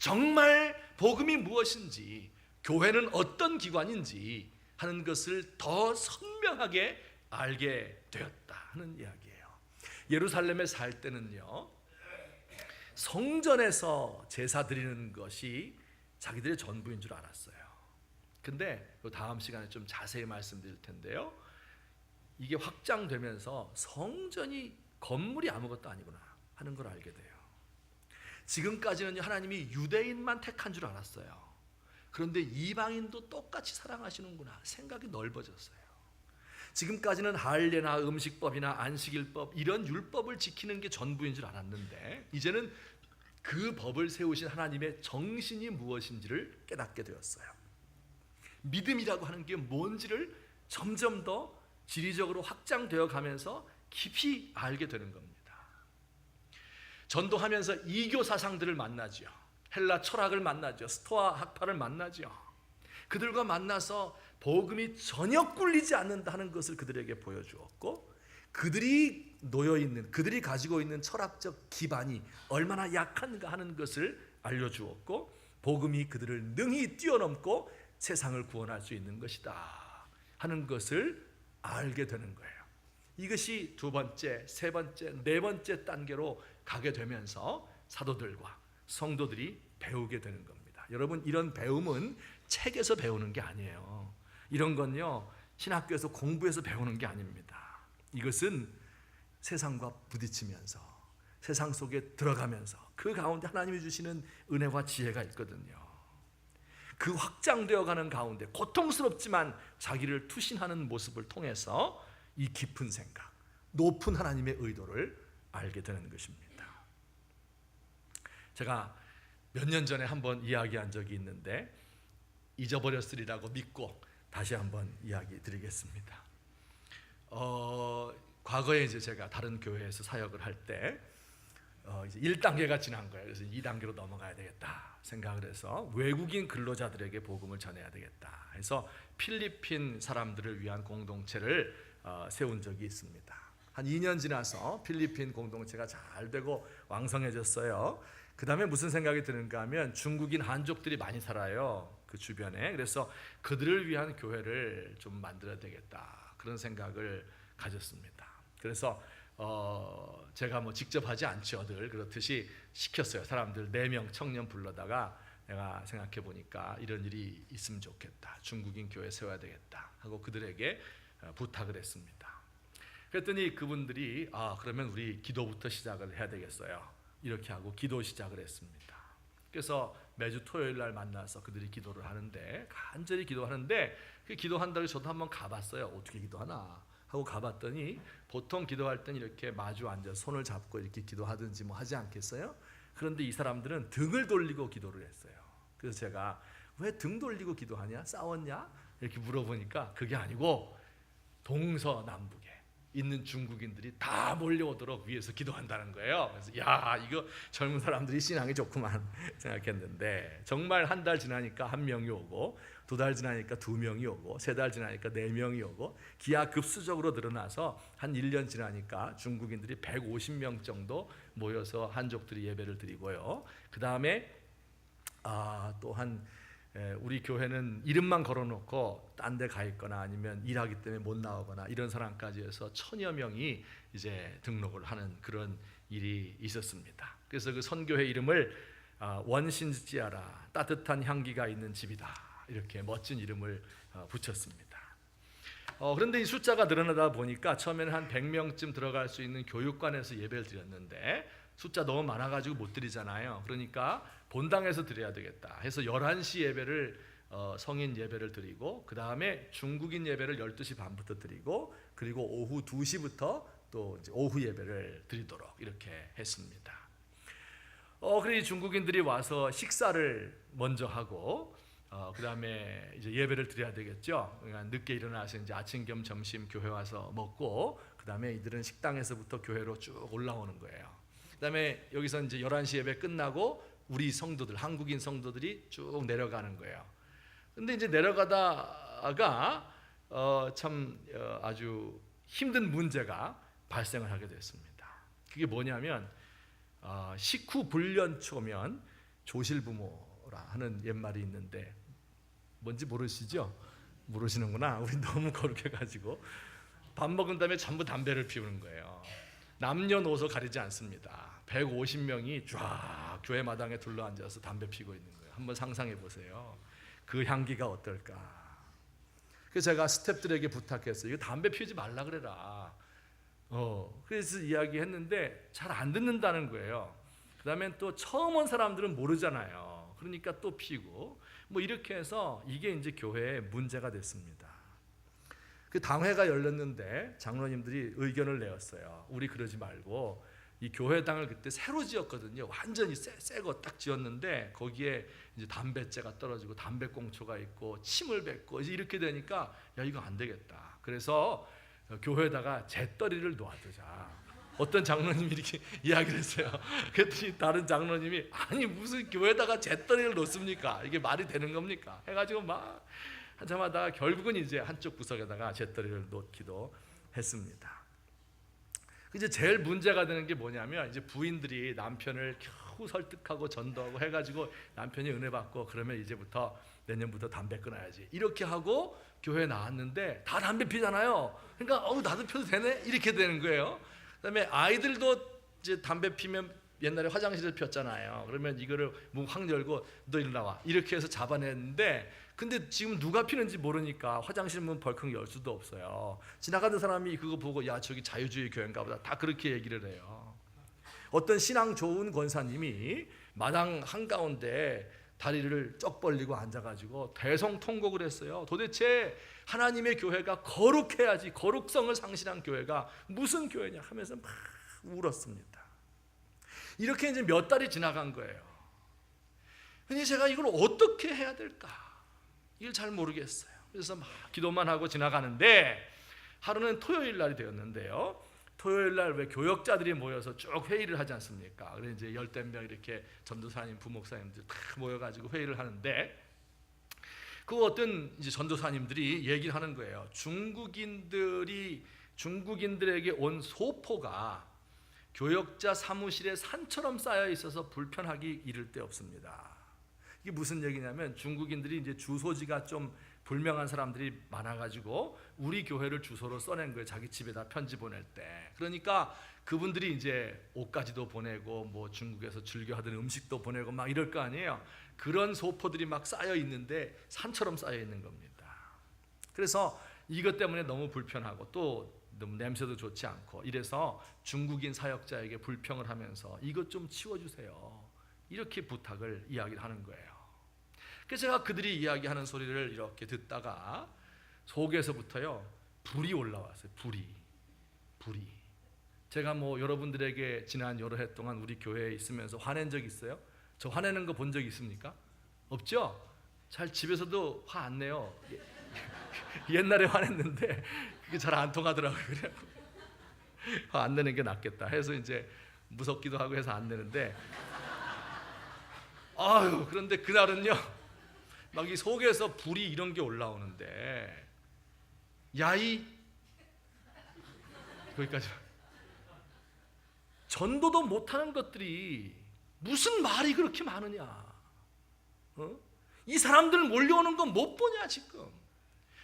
정말 복음이 무엇인지, 교회는 어떤 기관인지 하는 것을 더 선명하게 알게 되었다 하는 이야기예요. 예루살렘에 살 때는요, 성전에서 제사 드리는 것이 자기들의 전부인 줄 알았어요. 근데 다음 시간에 좀 자세히 말씀드릴 텐데요, 이게 확장되면서 성전이 건물이 아무것도 아니구나 하는 걸 알게 돼요. 지금까지는 하나님이 유대인만 택한 줄 알았어요. 그런데 이방인도 똑같이 사랑하시는구나 생각이 넓어졌어요. 지금까지는 할례나 음식법이나 안식일법 이런 율법을 지키는 게 전부인 줄 알았는데, 이제는 그 법을 세우신 하나님의 정신이 무엇인지를 깨닫게 되었어요. 믿음이라고 하는 게 뭔지를 점점 더 지리적으로 확장되어 가면서 깊이 알게 되는 겁니다. 전도하면서 이교 사상들을 만나죠. 헬라 철학을 만나죠. 스토아 학파를 만나죠. 그들과 만나서 복음이 전혀 꿀리지 않는다는 것을 그들에게 보여주었고, 그들이 놓여있는, 그들이 가지고 있는 철학적 기반이 얼마나 약한가 하는 것을 알려주었고, 복음이 그들을 능히 뛰어넘고 세상을 구원할 수 있는 것이다 하는 것을 알게 되는 거예요. 이것이 두 번째, 세 번째, 네 번째 단계로 가게 되면서 사도들과 성도들이 배우게 되는 겁니다. 여러분, 이런 배움은 책에서 배우는 게 아니에요. 이런 건요, 신학교에서 공부해서 배우는 게 아닙니다. 이것은 세상과 부딪히면서, 세상 속에 들어가면서 그 가운데 하나님이 주시는 은혜와 지혜가 있거든요. 그 확장되어 가는 가운데 고통스럽지만 자기를 투신하는 모습을 통해서 이 깊은 생각, 높은 하나님의 의도를 알게 되는 것입니다. 제가 몇 년 전에 한번 이야기한 적이 있는데 잊어버렸으리라고 믿고 다시 한번 이야기 드리겠습니다. 과거에 이제 제가 다른 교회에서 사역을 할 때 이제 1단계가 지난 거예요. 그래서 2단계로 넘어가야 되겠다 생각을 해서 외국인 근로자들에게 복음을 전해야 되겠다 해서 필리핀 사람들을 위한 공동체를 세운 적이 있습니다. 한 2년 지나서 필리핀 공동체가 잘 되고 왕성해졌어요. 그 다음에 무슨 생각이 드는가 하면 중국인 한족들이 많이 살아요, 그 주변에. 그래서 그들을 위한 교회를 좀 만들어야 되겠다, 그런 생각을 가졌습니다. 그래서 제가 뭐 직접 하지 않죠. 늘 그렇듯이 시켰어요. 사람들 4명 청년 불러다가 내가 생각해 보니까 이런 일이 있으면 좋겠다, 중국인 교회 세워야 되겠다 하고 그들에게 부탁을 했습니다. 그랬더니 그분들이 그러면 우리 기도부터 시작을 해야 되겠어요, 이렇게 하고 기도 시작을 했습니다. 그래서 매주 토요일 날 만나서 그들이 기도를 하는데, 간절히 기도하는데, 그 기도한다고 저도 한번 가봤어요. 어떻게 기도하나 하고 가봤더니 보통 기도할 땐 이렇게 마주 앉아 손을 잡고 이렇게 기도하든지 뭐 하지 않겠어요? 그런데 이 사람들은 등을 돌리고 기도를 했어요. 그래서 제가 왜 등 돌리고 기도하냐? 싸웠냐? 이렇게 물어보니까 그게 아니고 동서남북에 있는 중국인들이 다 몰려오도록 위해서 기도한다는 거예요. 그래서 야, 이거 젊은 사람들이 신앙이 좋구만 생각했는데, 정말 한 달 지나니까 한 명이 오고, 두 달 지나니까 두 명이 오고, 세 달 지나니까 네 명이 오고, 기하급수적으로 늘어나서 한 1년 지나니까 중국인들이 150명 정도 모여서 한족들이 예배를 드리고요. 그 다음에 또한 우리 교회는 이름만 걸어놓고 딴 데 가 있거나 아니면 일하기 때문에 못 나오거나 이런 사람까지 해서 1000여 명이 이제 등록을 하는 그런 일이 있었습니다. 그래서 그 선교회 이름을 원신지아라, 따뜻한 향기가 있는 집이다, 이렇게 멋진 이름을 붙였습니다. 그런데 이 숫자가 늘어나다 보니까 처음에는 한 100명쯤 들어갈 수 있는 교육관에서 예배를 드렸는데 숫자 너무 많아가지고 못 드리잖아요. 그러니까 본당에서 드려야 되겠다 해서 11시 예배를 성인 예배를 드리고, 그 다음에 중국인 예배를 12시 반부터 드리고, 그리고 오후 2시부터 또 이제 오후 예배를 드리도록 이렇게 했습니다. 그리고 중국인들이 와서 식사를 먼저 하고, 그 다음에 이제 예배를 드려야 되겠죠. 그러니까 늦게 일어나서 이제 아침 겸 점심 교회 와서 먹고, 그 다음에 이들은 식당에서부터 교회로 쭉 올라오는 거예요. 그 다음에 여기서 이제 11시 예배 끝나고 우리 성도들, 한국인 성도들이 쭉 내려가는 거예요. 근데 이제 내려가다가 아주 힘든 문제가 발생을 하게 됐습니다. 그게 뭐냐면 식후 불련초면 조실부모라 하는 옛말이 있는데, 뭔지 모르시죠? 모르시는구나. 우리 너무 거룩해가지고 밥 먹은 다음에 전부 담배를 피우는 거예요. 남녀노소 가리지 않습니다. 150명이 쫙 교회 마당에 둘러앉아서 담배 피고 있는 거예요. 한번 상상해 보세요. 그 향기가 어떨까? 그래서 제가 스태프들에게 부탁했어요. 이거 담배 피우지 말라 그래라. 그래서 이야기했는데 잘 안 듣는다는 거예요. 그 다음에 또 처음 온 사람들은 모르잖아요. 그러니까 또 피고, 뭐 이렇게 해서 이게 이제 교회에 문제가 됐습니다. 그 당회가 열렸는데 장로님들이 의견을 내었어요. 우리 그러지 말고 이 교회당을 그때 새로 지었거든요. 완전히 새 거 딱 지었는데 거기에 이제 담배째가 떨어지고 담배꽁초가 있고 침을 뱉고 이제 이렇게 되니까 야, 이거 안 되겠다. 그래서 교회에다가 잿더리를 놓아두자. 어떤 장로님이 이렇게 이야기를 했어요. 그랬더니 다른 장로님이 아니 무슨 교회에다가 잿더리를 놓습니까? 이게 말이 되는 겁니까? 해가지고 막 한참 하다가 결국은 이제 한쪽 구석에다가 잿더리를 놓기도 했습니다. 이제 제일 문제가 되는 게 뭐냐면, 이제 부인들이 남편을 겨우 설득하고 전도하고 해가지고 남편이 은혜 받고 그러면 이제부터 내년부터 담배 끊어야지 이렇게 하고 교회에 나왔는데 다 담배 피잖아요. 그러니까 나도 펴도 되네 이렇게 되는 거예요. 그다음에 아이들도 이제 담배 피면 옛날에 화장실을 폈잖아요. 그러면 이거를 문 확 열고 너 일로 나와 이렇게 해서 잡아냈는데, 근데 지금 누가 피는지 모르니까 화장실 문 벌컥 열 수도 없어요. 지나가는 사람이 그거 보고 야 저기 자유주의 교회인가 보다 다 그렇게 얘기를 해요. 어떤 신앙 좋은 권사님이 마당 한가운데 다리를 쩍 벌리고 앉아가지고 대성통곡을 했어요. 도대체 하나님의 교회가 거룩해야지, 거룩성을 상실한 교회가 무슨 교회냐 하면서 막 울었습니다. 이렇게 이제 몇 달이 지나간 거예요. 근데 제가 이걸 어떻게 해야 될까? 이걸 잘 모르겠어요. 그래서 막 기도만 하고 지나가는데 하루는 토요일 날이 되었는데요. 토요일 날 왜 교역자들이 모여서 쭉 회의를 하지 않습니까? 그래서 이제 10명 이렇게 전도사님, 부목사님들 다 모여가지고 회의를 하는데, 그 어떤 이제 전도사님들이 얘기를 하는 거예요. 중국인들에게 온 소포가 교역자 사무실에 산처럼 쌓여 있어서 불편하기 이를 데 없습니다. 이게 무슨 얘기냐면, 중국인들이 이제 주소지가 좀 불명한 사람들이 많아가지고 우리 교회를 주소로 써낸 거예요. 자기 집에다 편지 보낼 때. 그러니까 그분들이 이제 옷까지도 보내고 뭐 중국에서 즐겨하던 음식도 보내고 막 이럴 거 아니에요. 그런 소포들이 막 쌓여 있는데 산처럼 쌓여 있는 겁니다. 그래서 이것 때문에 너무 불편하고 또 너무 냄새도 좋지 않고 이래서 중국인 사역자에게 불평을 하면서 이것 좀 치워주세요. 이렇게 부탁을 이야기를 하는 거예요. 그래서 제가 그들이 이야기하는 소리를 이렇게 듣다가 속에서부터요 불이 올라왔어요. 불이. 제가 뭐 여러분들에게 지난 여러 해 동안 우리 교회에 있으면서 화낸 적 있어요? 저 화내는 거 본 적 있습니까? 없죠? 잘 집에서도 화 안 내요. 옛날에 화냈는데 그게 잘 안 통하더라고요. 안 내는 게 낫겠다 해서 이제 무섭기도 하고 해서 안 내는데, 그런데 그날은요 막 이 속에서 불이 이런 게 올라오는데, 야이, 거기까지. 전도도 못하는 것들이 무슨 말이 그렇게 많으냐? 이 사람들 몰려오는 건 못 보냐 지금?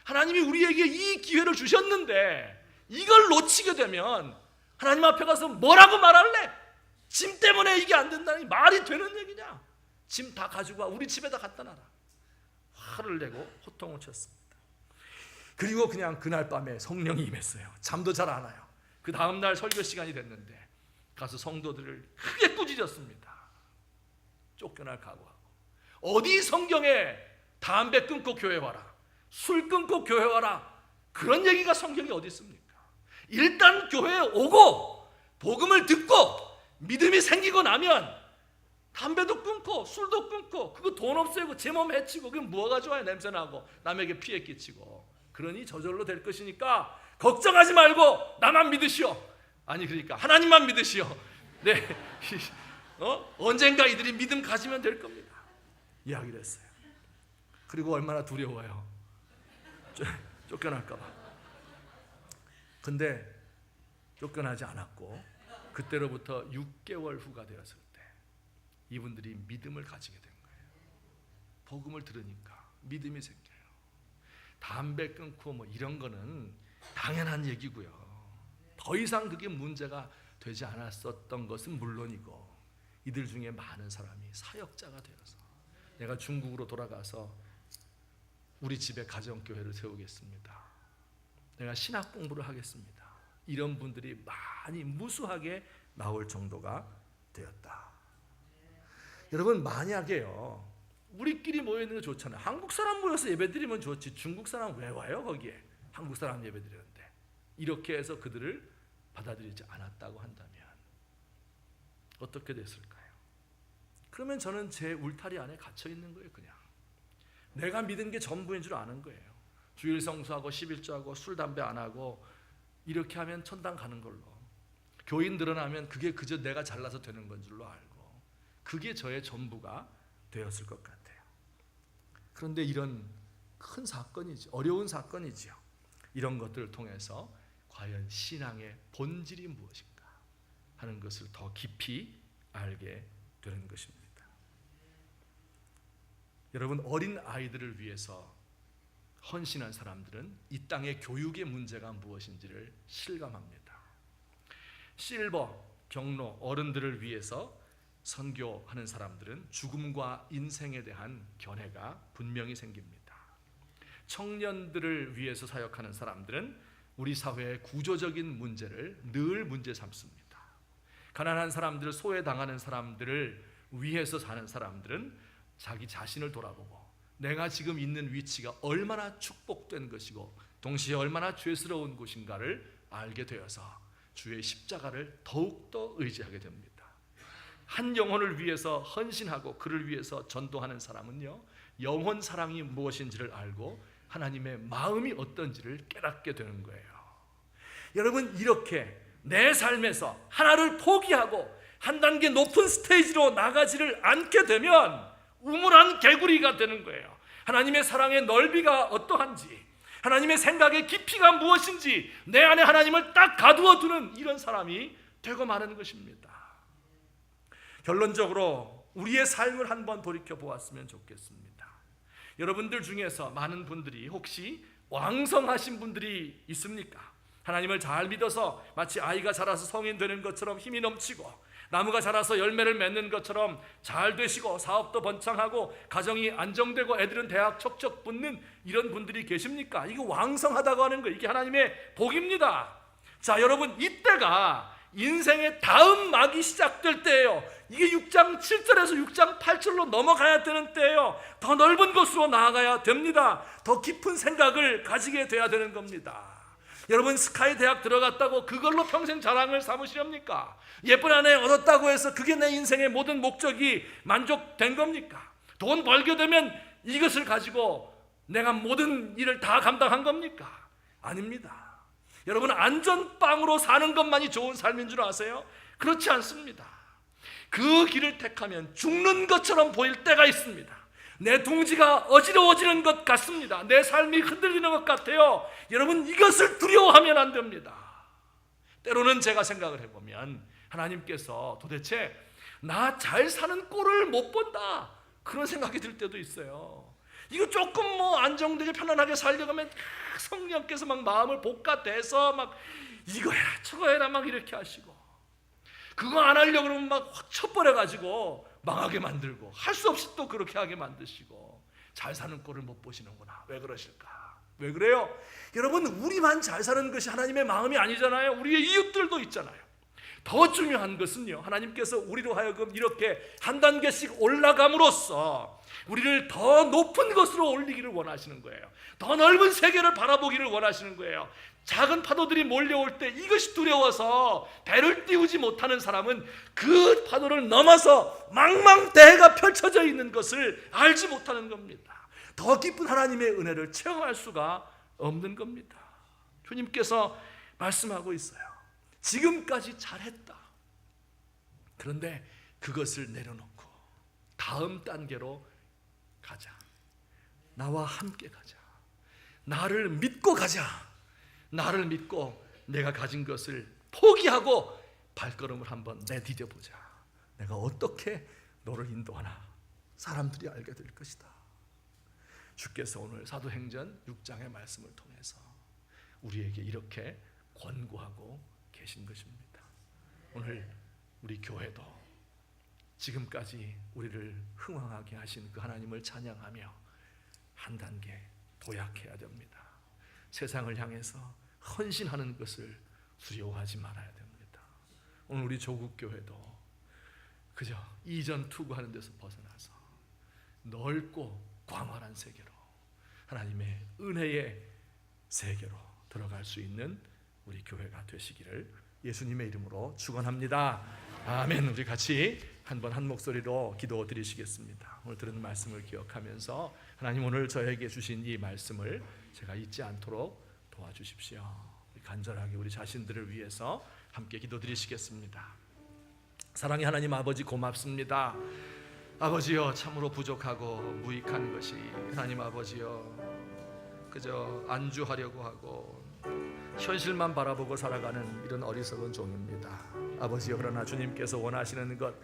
하나님이 우리에게 이 기회를 주셨는데 이걸 놓치게 되면 하나님 앞에 가서 뭐라고 말할래? 짐 때문에 이게 안 된다니 말이 되는 얘기냐? 짐 다 가지고 와, 우리 집에다 갖다 놔라. 화를 내고 호통을 쳤습니다. 그리고 그냥 그날 밤에 성령이 임했어요. 잠도 잘 안 와요. 그 다음날 설교 시간이 됐는데 가서 성도들을 크게 꾸짖었습니다. 쫓겨날 각오하고. 어디 성경에 담배 끊고 교회 와라, 술 끊고 교회 와라, 그런 얘기가 성경에 어디 있습니까? 일단 교회에 오고 복음을 듣고 믿음이 생기고 나면 담배도 끊고 술도 끊고 그거 돈 없애고 제 몸 해치고 그게 뭐가 좋아요? 냄새나고 남에게 피해 끼치고. 그러니 저절로 될 것이니까 걱정하지 말고 나만 믿으시오. 아니 그러니까 하나님만 믿으시오. 네, 언젠가 이들이 믿음 가지면 될 겁니다. 이야기를 했어요. 그리고 얼마나 두려워요. 쫓겨날까 봐. 근데 쫓겨나지 않았고 그때로부터 6개월 후가 되었을 때 이분들이 믿음을 가지게 된 거예요. 복음을 들으니까 믿음이 생겨요. 담배 끊고 뭐 이런 거는 당연한 얘기고요. 더 이상 그게 문제가 되지 않았었던 것은 물론이고, 이들 중에 많은 사람이 사역자가 되어서 내가 중국으로 돌아가서 우리 집에 가정교회를 세우겠습니다, 내가 신학 공부를 하겠습니다, 이런 분들이 많이 무수하게 나올 정도가 되었다. 여러분, 만약에요 우리끼리 모여있는 거 좋잖아요. 한국 사람 모여서 예배드리면 좋지, 중국 사람 왜 와요 거기에? 한국 사람 예배드리는데. 이렇게 해서 그들을 받아들이지 않았다고 한다면 어떻게 됐을까요? 그러면 저는 제 울타리 안에 갇혀 있는 거예요. 그냥 내가 믿은 게 전부인 줄 아는 거예요. 주일 성수하고 11조하고 술 담배 안 하고 이렇게 하면 천당 가는 걸로, 교인 늘어나면 그게 그저 내가 잘나서 되는 건 줄로 알고, 그게 저의 전부가 되었을 것 같아요. 그런데 이런 큰 사건이죠. 어려운 사건이지요. 이런 것들을 통해서 과연 신앙의 본질이 무엇인가 하는 것을 더 깊이 알게 되는 것입니다. 여러분, 어린 아이들을 위해서 헌신한 사람들은 이 땅의 교육의 문제가 무엇인지를 실감합니다. 실버, 경로, 어른들을 위해서 선교하는 사람들은 죽음과 인생에 대한 견해가 분명히 생깁니다. 청년들을 위해서 사역하는 사람들은 우리 사회의 구조적인 문제를 늘 문제 삼습니다. 가난한 사람들, 소외당하는 사람들을 위해서 사는 사람들은 자기 자신을 돌아보고 내가 지금 있는 위치가 얼마나 축복된 것이고 동시에 얼마나 죄스러운 곳인가를 알게 되어서 주의 십자가를 더욱더 의지하게 됩니다. 한 영혼을 위해서 헌신하고 그를 위해서 전도하는 사람은요, 영혼 사랑이 무엇인지를 알고 하나님의 마음이 어떤지를 깨닫게 되는 거예요. 여러분, 이렇게 내 삶에서 하나를 포기하고 한 단계 높은 스테이지로 나가지를 않게 되면 우물한 개구리가 되는 거예요. 하나님의 사랑의 넓이가 어떠한지, 하나님의 생각의 깊이가 무엇인지 내 안에 하나님을 딱 가두어 두는 이런 사람이 되고 마는 것입니다. 결론적으로 우리의 삶을 한번 돌이켜 보았으면 좋겠습니다. 여러분들 중에서 많은 분들이 혹시 왕성하신 분들이 있습니까? 하나님을 잘 믿어서 마치 아이가 자라서 성인 되는 것처럼 힘이 넘치고 나무가 자라서 열매를 맺는 것처럼 잘 되시고 사업도 번창하고 가정이 안정되고 애들은 대학 척척 붙는 이런 분들이 계십니까? 이거 왕성하다고 하는 거, 이게 하나님의 복입니다. 자, 여러분, 이때가 인생의 다음 막이 시작될 때예요. 이게 6장 7절에서 6장 8절로 넘어가야 되는 때예요. 더 넓은 곳으로 나아가야 됩니다. 더 깊은 생각을 가지게 돼야 되는 겁니다. 여러분, 스카이 대학 들어갔다고 그걸로 평생 자랑을 삼으시렵니까? 예쁜 아내 얻었다고 해서 그게 내 인생의 모든 목적이 만족된 겁니까? 돈 벌게 되면 이것을 가지고 내가 모든 일을 다 감당한 겁니까? 아닙니다. 여러분, 안전빵으로 사는 것만이 좋은 삶인 줄 아세요? 그렇지 않습니다. 그 길을 택하면 죽는 것처럼 보일 때가 있습니다. 내 둥지가 어지러워지는 것 같습니다. 내 삶이 흔들리는 것 같아요. 여러분, 이것을 두려워하면 안 됩니다. 때로는 제가 생각을 해보면 하나님께서 도대체 나 잘 사는 꼴을 못 본다, 그런 생각이 들 때도 있어요. 이거 조금 안정되게 편안하게 살려가면 성령께서 막 마음을 볶아대서 막 이거 해라 저거 해라 막 이렇게 하시고, 그거 안 하려고 그러면 막 확 쳐버려가지고 망하게 만들고, 할 수 없이 또 그렇게 하게 만드시고, 잘 사는 꼴을 못 보시는구나. 왜 그러실까? 왜 그래요? 여러분, 우리만 잘 사는 것이 하나님의 마음이 아니잖아요. 우리의 이웃들도 있잖아요. 더 중요한 것은요, 하나님께서 우리로 하여금 이렇게 한 단계씩 올라감으로써 우리를 더 높은 것으로 올리기를 원하시는 거예요. 더 넓은 세계를 바라보기를 원하시는 거예요. 작은 파도들이 몰려올 때 이것이 두려워서 배를 띄우지 못하는 사람은 그 파도를 넘어서 망망대해가 펼쳐져 있는 것을 알지 못하는 겁니다. 더 깊은 하나님의 은혜를 체험할 수가 없는 겁니다. 주님께서 말씀하고 있어요. 지금까지 잘했다. 그런데 그것을 내려놓고 다음 단계로 가자. 나와 함께 가자. 나를 믿고 가자. 나를 믿고 내가 가진 것을 포기하고 발걸음을 한번 내디뎌 보자. 내가 어떻게 너를 인도하나 사람들이 알게 될 것이다. 주께서 오늘 사도행전 6장의 말씀을 통해서 우리에게 이렇게 권고하고 계신 것입니다. 오늘 우리 교회도 지금까지 우리를 흥왕하게 하신 그 하나님을 찬양하며 한 단계 도약해야 됩니다. 세상을 향해서 헌신하는 것을 두려워하지 말아야 됩니다. 오늘 우리 조국교회도 그저 이전 투구하는 데서 벗어나서 넓고 광활한 세계로, 하나님의 은혜의 세계로 들어갈 수 있는 우리 교회가 되시기를 예수님의 이름으로 축원합니다. 아멘. 우리 같이 한번 한 목소리로 기도 드리시겠습니다. 오늘 들은 말씀을 기억하면서 하나님, 오늘 저에게 주신 이 말씀을 제가 잊지 않도록 도와주십시오. 간절하게 우리 자신들을 위해서 함께 기도 드리시겠습니다. 사랑의 하나님 아버지, 고맙습니다. 아버지여, 참으로 부족하고 무익한 것이 하나님 아버지여 그저 안주하려고 하고 현실만 바라보고 살아가는 이런 어리석은 종입니다. 아버지여, 그러나 주님께서 원하시는 것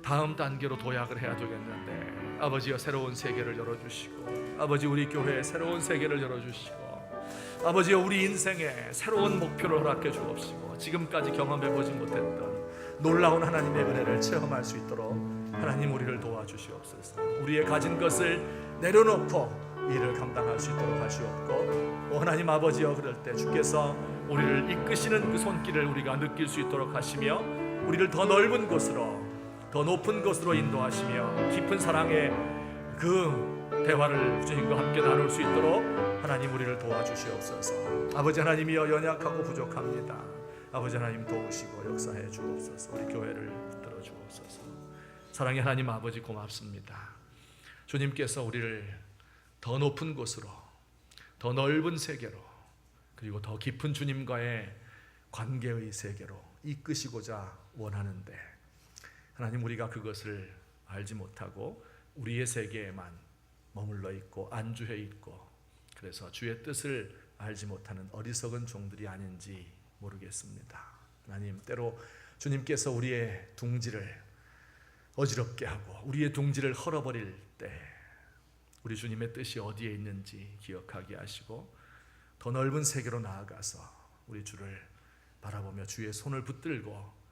다음 단계로 도약을 해야 되겠는데, 아버지여, 새로운 세계를 열어주시고, 아버지 우리 교회에 새로운 세계를 열어주시고, 아버지여, 우리 인생에 새로운 목표를 허락해 주옵시고, 지금까지 경험해보지 못했던 놀라운 하나님의 은혜를 체험할 수 있도록 하나님 우리를 도와주시옵소서. 우리의 가진 것을 내려놓고 일을 감당할 수 있도록 하시옵고, 하나님 아버지여, 그럴 때 주께서 우리를 이끄시는 그 손길을 우리가 느낄 수 있도록 하시며, 우리를 더 넓은 곳으로, 더 높은 곳으로 인도하시며, 깊은 사랑의 그 대화를 주님과 함께 나눌 수 있도록 하나님 우리를 도와주시옵소서. 아버지 하나님이여, 연약하고 부족합니다. 아버지 하나님 도우시고 역사해 주옵소서. 우리 교회를 붙들어 주옵소서. 사랑의 하나님 아버지, 고맙습니다. 주님께서 우리를 더 높은 곳으로, 더 넓은 세계로, 그리고 더 깊은 주님과의 관계의 세계로 이끄시고자 원하는데, 하나님, 우리가 그것을 알지 못하고 우리의 세계에만 머물러 있고 안주해 있고, 그래서 주의 뜻을 알지 못하는 어리석은 종들이 아닌지 모르겠습니다. 하나님, 때로 주님께서 우리의 둥지를 어지럽게 하고 우리의 둥지를 헐어버릴 때 우리 주님의 뜻이 어디에 있는지 기억하게 하시고, 더 넓은 세계로 나아가서 우리 주를 바라보며 주의 손을 붙들고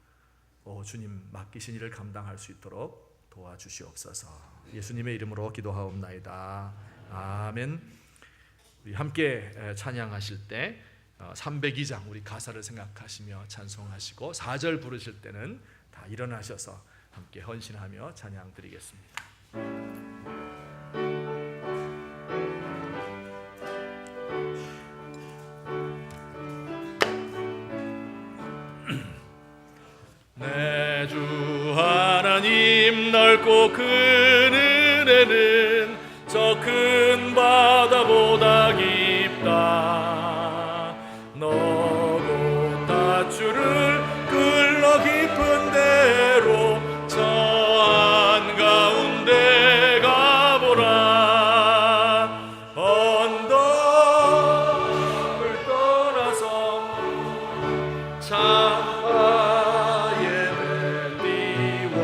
주님 맡기신 일을 감당할 수 있도록 도와주시옵소서. 예수님의 이름으로 기도하옵나이다. 아멘. 우리 함께 찬양하실 때 302장 우리 가사를 생각하시며 찬송하시고, 4절 부르실 때는 다 일어나셔서 함께 헌신하며 찬양 드리겠습니다. 내 주 하나님, 넓고 큰 은혜는 저 큰 바다보다 깊다. 너 밧줄을 끌러 깊은 데로 저 한가운데 가보라. 언덕을 떠나서 창파에 뱉띄워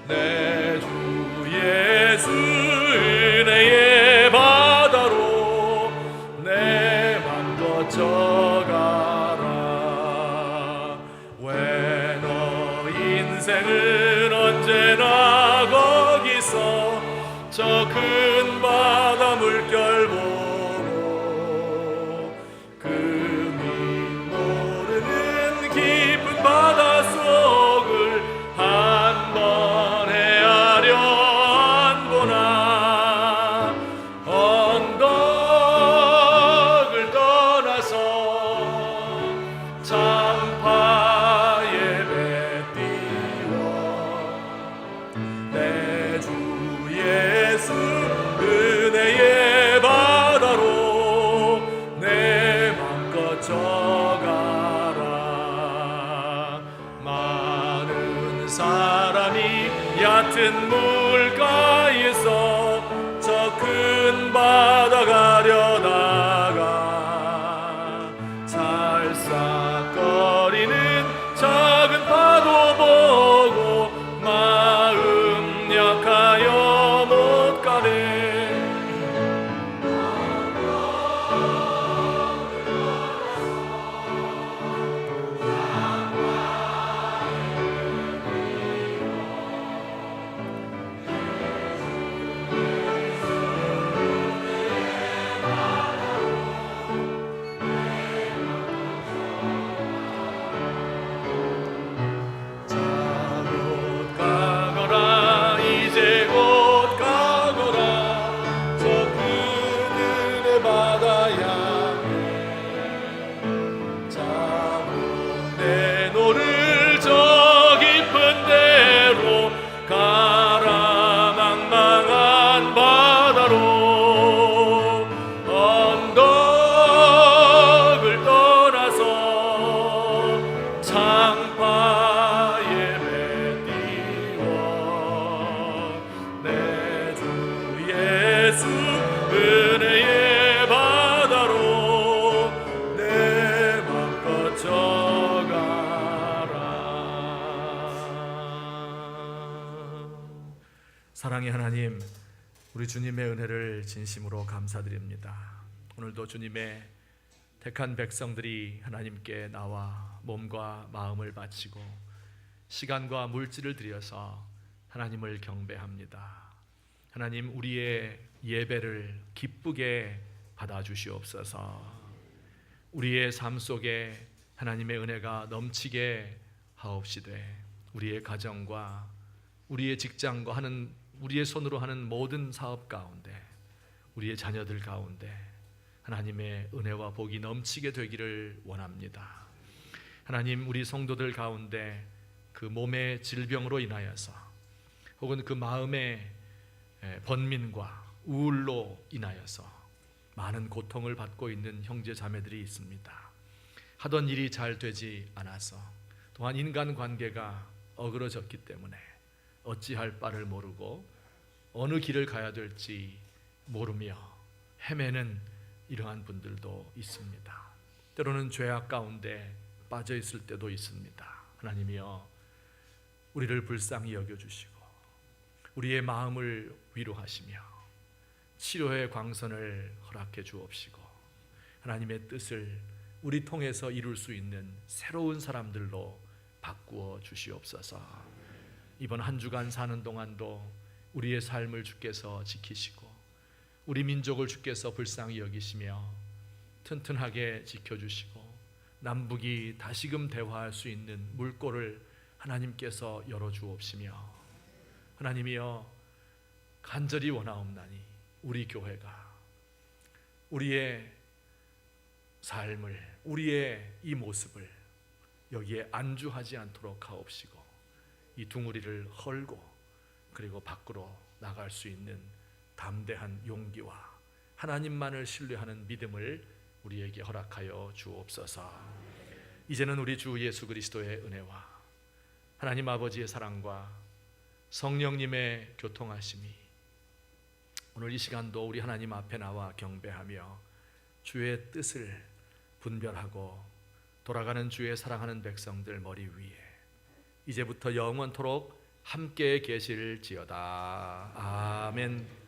내 주 예수 은혜의 바다로 내 맘 거쳐가라. 왜 너 인생은 언제나 거기서 저 큰 바다 물결 보고 금이 모르는 깊은 바다 속을 한 번 헤아려 안 보나. 언덕을 떠나서 창파에 뱉띄워 내 주 예수 은혜의 바다로 내 맘 거쳐가라. 많은 사람이 얕은 물가에서 저 큰 바다 가려다가 살싹거리는 작은 파도 보고 마음 약하여 못 가네. 은혜의 바다로 내 맘 거쳐가라. 사랑의 하나님, 우리 주님의 은혜를 진심으로 감사드립니다. 오늘도 주님의 택한 백성들이 하나님께 나와 몸과 마음을 바치고 시간과 물질을 들여서 하나님을 경배합니다. 하나님, 우리의 예배를 기쁘게 받아주시옵소서. 우리의 삶 속에 하나님의 은혜가 넘치게 하옵시되 우리의 가정과 우리의 직장과 하는 우리의 손으로 하는 모든 사업 가운데 우리의 자녀들 가운데 하나님의 은혜와 복이 넘치게 되기를 원합니다. 하나님, 우리 성도들 가운데 그 몸의 질병으로 인하여서 혹은 그 마음의 번민과 우울로 인하여서 많은 고통을 받고 있는 형제 자매들이 있습니다. 하던 일이 잘 되지 않아서 또한 인간관계가 어그러졌기 때문에 어찌할 바를 모르고 어느 길을 가야 될지 모르며 헤매는 이러한 분들도 있습니다. 때로는 죄악 가운데 빠져 있을 때도 있습니다. 하나님이여, 우리를 불쌍히 여겨주시고 우리의 마음을 위로하시며 치료의 광선을 허락해 주옵시고 하나님의 뜻을 우리 통해서 이룰 수 있는 새로운 사람들로 바꾸어 주시옵소서. 이번 한 주간 사는 동안도 우리의 삶을 주께서 지키시고 우리 민족을 주께서 불쌍히 여기시며 튼튼하게 지켜주시고 남북이 다시금 대화할 수 있는 물꼬를 하나님께서 열어주옵시며 하나님이여, 간절히 원하옵나니 우리 교회가 우리의 삶을, 우리의 이 모습을 여기에 안주하지 않도록 하옵시고 이 둥우리를 헐고 그리고 밖으로 나갈 수 있는 담대한 용기와 하나님만을 신뢰하는 믿음을 우리에게 허락하여 주옵소서. 이제는 우리 주 예수 그리스도의 은혜와 하나님 아버지의 사랑과 성령님의 교통하심이 오늘 이 시간도 우리 하나님 앞에 나와 경배하며 주의 뜻을 분별하고 돌아가는 주의 사랑하는 백성들 머리 위에 이제부터 영원토록 함께 계실지어다. 아멘.